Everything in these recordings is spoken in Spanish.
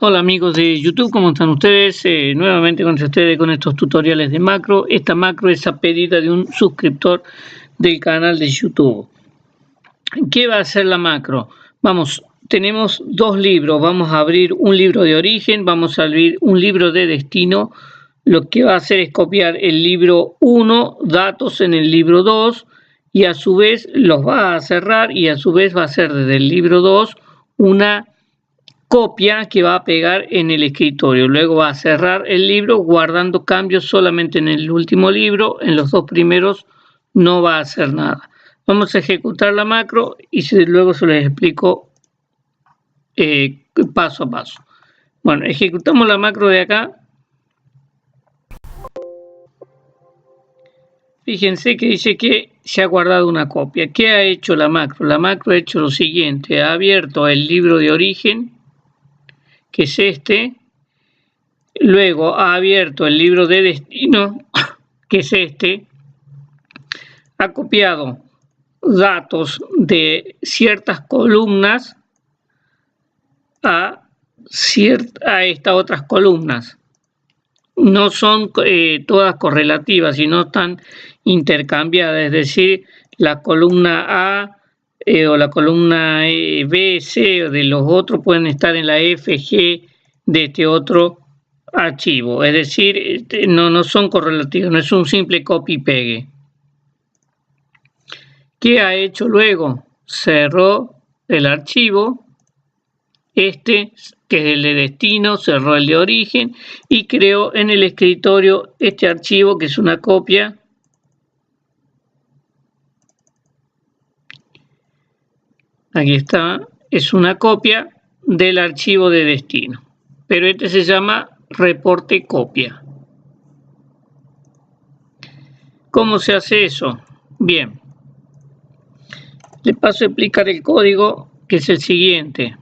Hola amigos de YouTube, ¿cómo están ustedes? Nuevamente con ustedes con estos tutoriales de macro. Esta macro es a pedida de un suscriptor del canal de YouTube. ¿Qué va a hacer la macro? Tenemos dos libros. Vamos a abrir un libro de origen, vamos a abrir un libro de destino. Lo que va a hacer es copiar el libro 1, datos en el libro 2, y a su vez los va a cerrar y a su vez va a hacer desde el libro 2 una copia que va a pegar en el escritorio. Luego va a cerrar el libro guardando cambios solamente en el último libro. En los dos primeros no va a hacer nada. Vamos a ejecutar la macro y luego se les explico paso a paso. Bueno, ejecutamos la macro de acá. Fíjense que dice que se ha guardado una copia. ¿Qué ha hecho la macro? La macro ha hecho lo siguiente: ha abierto el libro de origen, que es este, luego ha abierto el libro de destino, que es este, ha copiado datos de ciertas columnas a estas otras columnas. No son todas correlativas, sino están intercambiadas, es decir, la columna A o la columna B, C o de los otros pueden estar en la F, G de este otro archivo, es decir, no son correlativos, no es un simple copy y pegue. ¿Qué ha hecho luego? Cerró el archivo, que es el de destino, cerró el de origen y creó en el escritorio este archivo, que es una copia aquí está, es una copia del archivo de destino, pero este se llama reporte copia. ¿Cómo se hace eso? Bien, le paso a explicar el código, que es el siguiente.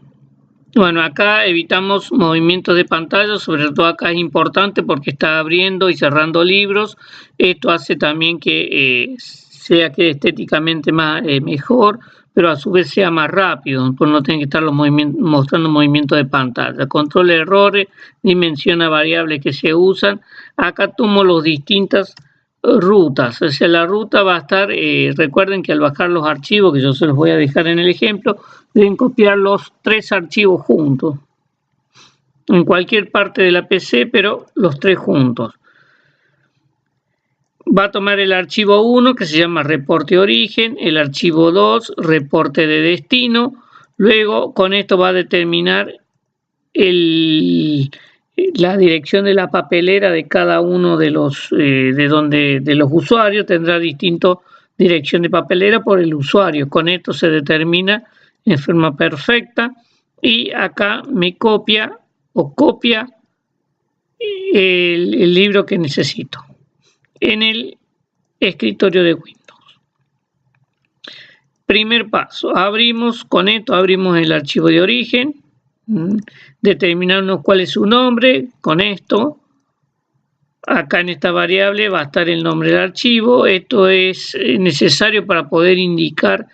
Bueno, acá evitamos movimientos de pantalla, sobre todo acá es importante porque está abriendo y cerrando libros. Esto hace también que sea que estéticamente mejor, pero a su vez sea más rápido, por no tener que estar mostrando movimientos de pantalla. Controla errores, dimensiona variables que se usan. Acá tomo las distintas rutas, o sea, la ruta va a estar, recuerden que al bajar los archivos, que yo se los voy a dejar en el ejemplo, deben copiar los 3 archivos juntos, en cualquier parte de la PC, pero los 3 juntos. Va a tomar el archivo 1, que se llama reporte origen, el archivo 2, reporte de destino. Luego con esto va a determinar la dirección de la papelera de cada uno de los usuarios. Tendrá distinta dirección de papelera por el usuario. Con esto se determina en forma perfecta y acá me copia el libro que necesito en el escritorio de Windows. Primer paso, con esto abrimos el archivo de origen, determinamos cuál es su nombre. Con esto, acá en esta variable va a estar el nombre del archivo. Esto es necesario para poder indicar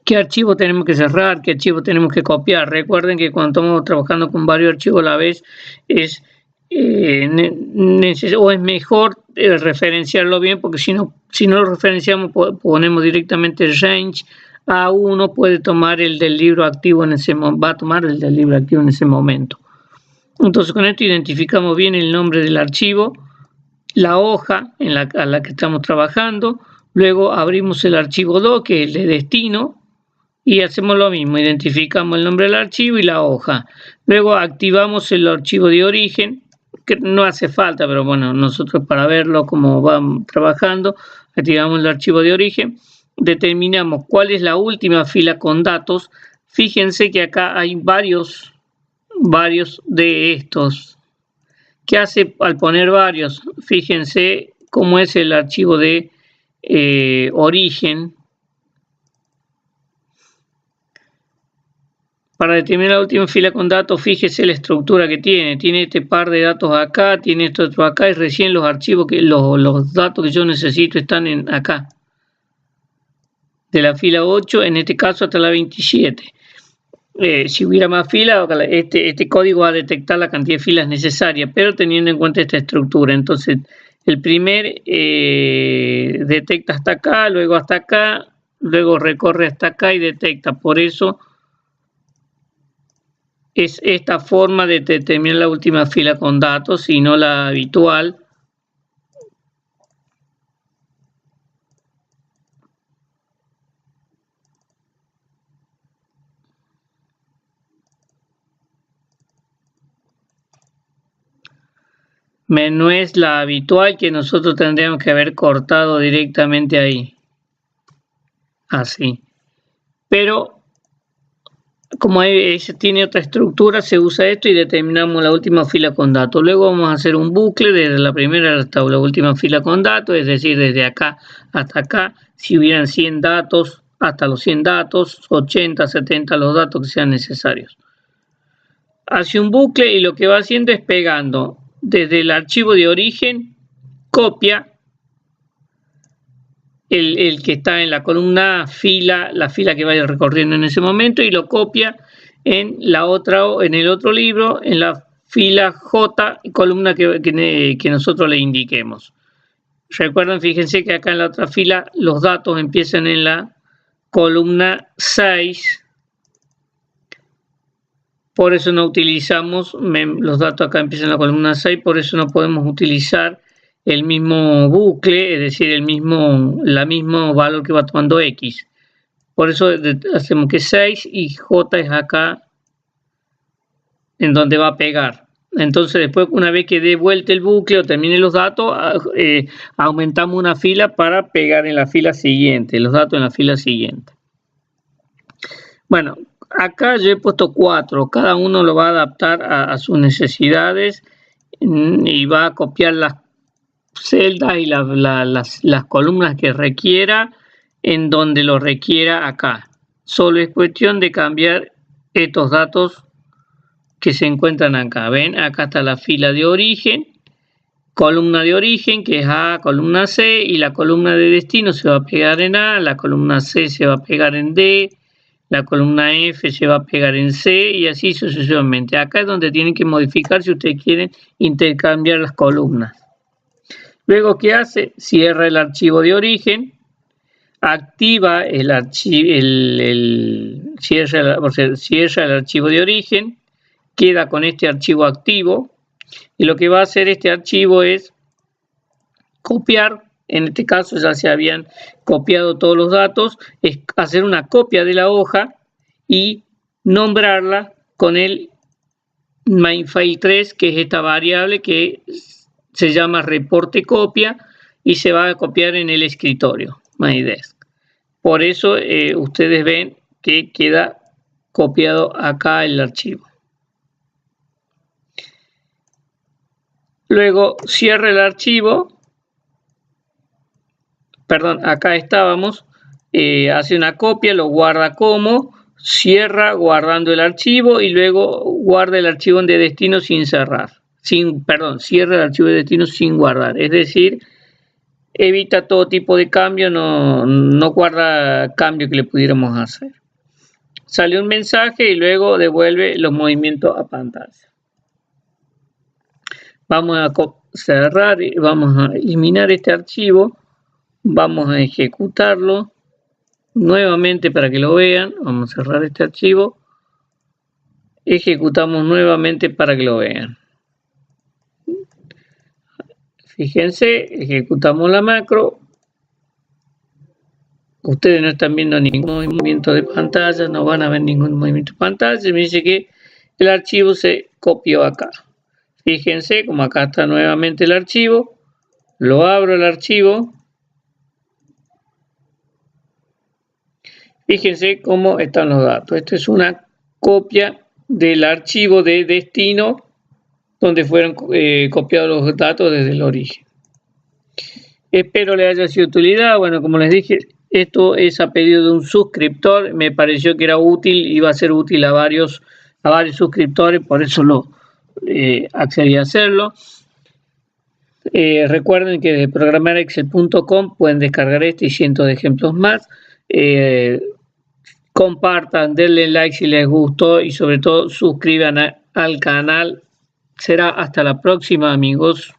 qué archivo tenemos que cerrar, qué archivo tenemos que copiar. Recuerden que cuando estamos trabajando con varios archivos a la vez es mejor referenciarlo bien, porque si no lo referenciamos, ponemos directamente el range A1, puede tomar el del libro activo va a tomar el del libro activo en ese momento. Entonces con esto identificamos bien el nombre del archivo, la hoja a la que estamos trabajando. Luego abrimos el archivo 2, que es el de destino, y hacemos lo mismo, identificamos el nombre del archivo y la hoja. Luego activamos el archivo de origen, que no hace falta, pero bueno, nosotros para verlo cómo vamos trabajando, activamos el archivo de origen, determinamos cuál es la última fila con datos. Fíjense que acá hay varios de estos. ¿Qué hace al poner varios? Fíjense cómo es el archivo de origen. Para determinar la última fila con datos, fíjese la estructura que tiene. Tiene este par de datos acá, tiene esto otro acá, y recién los archivos, los datos que yo necesito están acá. De la fila 8, en este caso hasta la 27. Si hubiera más filas, este código va a detectar la cantidad de filas necesarias, pero teniendo en cuenta esta estructura. Entonces, el primer detecta hasta acá, luego hasta acá, luego recorre hasta acá y detecta. Por eso es esta forma de determinar la última fila con datos y no la habitual. No es la habitual que nosotros tendríamos que haber cortado directamente ahí. Así. Pero como tiene otra estructura, se usa esto y determinamos la última fila con datos. Luego vamos a hacer un bucle desde la primera hasta la última fila con datos, es decir, desde acá hasta acá. Si hubieran 100 datos, hasta los 100 datos, 80, 70 los datos que sean necesarios. Hace un bucle y lo que va haciendo es pegando desde el archivo de origen, copia el que está en la columna fila, la fila que vaya recorriendo en ese momento, y lo copia en la otra, en el otro libro, en la fila J, columna que nosotros le indiquemos. Recuerden, fíjense que acá en la otra fila los datos empiezan en la columna 6. Por eso no utilizamos, los datos acá empiezan en la columna 6, por eso no podemos utilizar el mismo bucle, es decir, el mismo valor que va tomando X. Por eso hacemos que 6 y J es acá en donde va a pegar. Entonces después, una vez que dé vuelta el bucle o termine los datos, aumentamos una fila para pegar en la fila siguiente, los datos en la fila siguiente. Bueno, acá yo he puesto 4, cada uno lo va a adaptar a sus necesidades y va a copiar las celdas y las columnas que requiera en donde lo requiera acá. Solo es cuestión de cambiar estos datos que se encuentran acá. Ven, acá está la fila de origen, columna de origen que es A, columna C, y la columna de destino se va a pegar en A, la columna C se va a pegar en D, la columna F se va a pegar en C y así sucesivamente. Acá es donde tienen que modificar si ustedes quieren intercambiar las columnas. Luego, ¿qué hace? Cierra el archivo de origen, activa el archivo, cierra el archivo de origen, queda con este archivo activo y lo que va a hacer este archivo es copiar. En este caso ya se habían copiado todos los datos, es hacer una copia de la hoja y nombrarla con el mainfile3, que es esta variable que se llama reporte copia y se va a copiar en el escritorio MyDesk. Por eso ustedes ven que queda copiado acá el archivo. Luego cierra el archivo. Perdón, acá estábamos, hace una copia, lo guarda como, cierra guardando el archivo y luego guarda el archivo de destino sin cerrar. Cierra el archivo de destino sin guardar, es decir, evita todo tipo de cambio, no guarda cambio que le pudiéramos hacer. Sale un mensaje y luego devuelve los movimientos a pantalla. Vamos a cerrar y vamos a eliminar este archivo. Vamos a ejecutarlo nuevamente para que lo vean. Vamos a cerrar este archivo. Ejecutamos nuevamente para que lo vean. Fíjense, ejecutamos la macro. Ustedes no están viendo ningún movimiento de pantalla, no van a ver ningún movimiento de pantalla. Me dice que el archivo se copió acá. Fíjense, como acá está nuevamente el archivo. Lo abro el archivo. Fíjense cómo están los datos. Esto es una copia del archivo de destino donde fueron copiados los datos desde el origen. Espero les haya sido de utilidad. Bueno, como les dije, esto es a pedido de un suscriptor. Me pareció que era útil, iba a ser útil a varios suscriptores, por eso lo accedí a hacerlo. Recuerden que de programarexcel.com pueden descargar este y cientos de ejemplos más. compartan, denle like si les gustó y sobre todo suscriban al canal. Será hasta la próxima, amigos.